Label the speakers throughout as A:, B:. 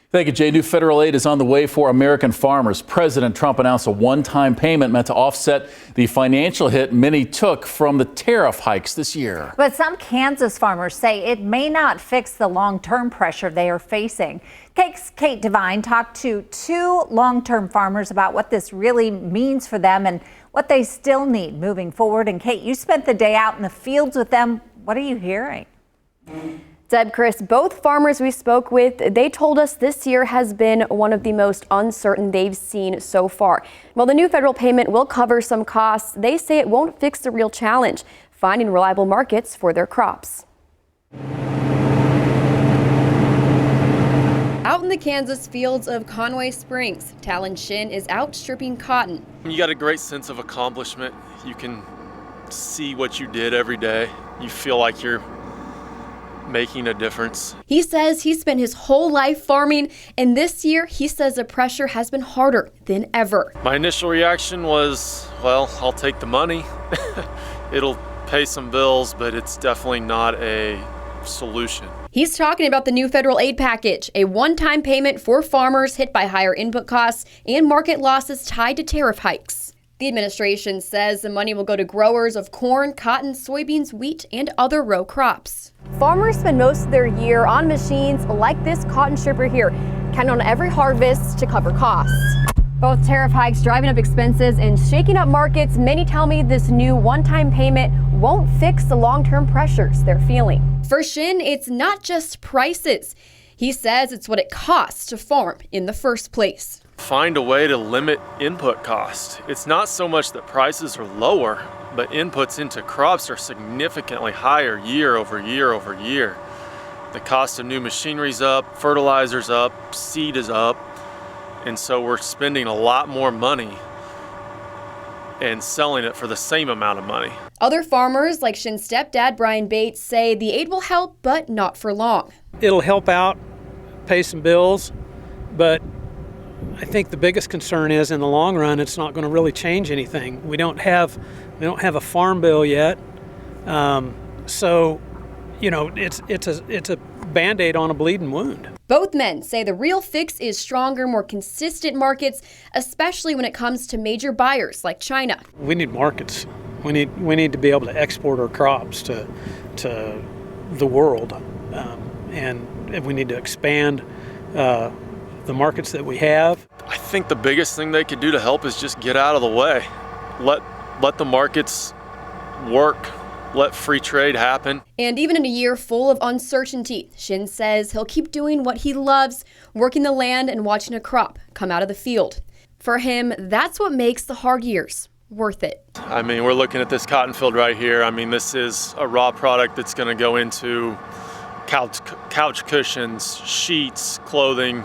A: Thank you, Jay. New federal aid is on the way for American farmers. President Trump announced a one-time payment meant to offset the financial hit many took from the tariff hikes this year.
B: But some Kansas farmers say it may not fix the long-term pressure they are facing. Kate Devine talked to two long-term farmers about what this really means for them and what they still need moving forward. And Kate, you spent the day out in the fields with them. What are you hearing?
C: Deb, Chris, both farmers we spoke with, they told us this year has been one of the most uncertain they've seen so far. While the new federal payment will cover some costs, they say it won't fix the real challenge, finding reliable markets for their crops. Out in the Kansas fields of Conway Springs, Talon Shin is out stripping cotton.
D: You got a great sense of accomplishment. You can see what you did every day. You feel like you're making a difference.
C: He says he spent his whole life farming, and this year he says the pressure has been harder than ever.
D: My initial reaction was, well, I'll take the money. It'll pay some bills, but it's definitely not a solution.
C: He's talking about the new federal aid package, a one-time payment for farmers hit by higher input costs and market losses tied to tariff hikes. The administration says the money will go to growers of corn, cotton, soybeans, wheat, and other row crops. Farmers spend most of their year on machines like this cotton stripper here, counting on every harvest to cover costs. Both tariff hikes driving up expenses and shaking up markets. Many tell me this new one-time payment won't fix the long-term pressures they're feeling. For Shin, it's not just prices. He says it's what it costs to farm in the first place.
D: Find a way to limit input cost. It's not so much that prices are lower, but inputs into crops are significantly higher year over year over year. The cost of new machinery's up, fertilizer's up, seed is up, and so we're spending a lot more money and selling it for the same amount of money. Other farmers, like Shin's stepdad, Brian Bates, say the aid will help, but not for long.
E: It'll help out, pay some bills, but I think the biggest concern is in the long run, it's not going to really change anything. We don't have a farm bill yet, so you know it's a Band-Aid on a bleeding wound.
C: Both men say the real fix is stronger, more consistent markets, especially when it comes to major buyers like China.
E: We need markets. We need to be able to export our crops to the world, and we need to expand the markets that we have.
D: I think the biggest thing they could do to help is just get out of the way. Let the markets work. Let free trade happen.
C: And even in a year full of uncertainty, Shin says he'll keep doing what he loves, working the land and watching a crop come out of the field. For him, that's what makes the hard years worth it.
D: I mean, we're looking at this cotton field right here. I mean, this is a raw product that's going to go into couch cushions, sheets, clothing.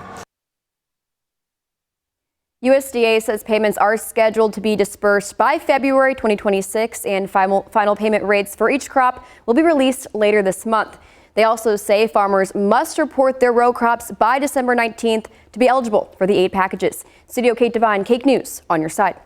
C: USDA says payments are scheduled to be dispersed by February 2026, and final payment rates for each crop will be released later this month. They also say farmers must report their row crops by December 19th to be eligible for the aid packages. Studio Kate Devine, Cake News on your side.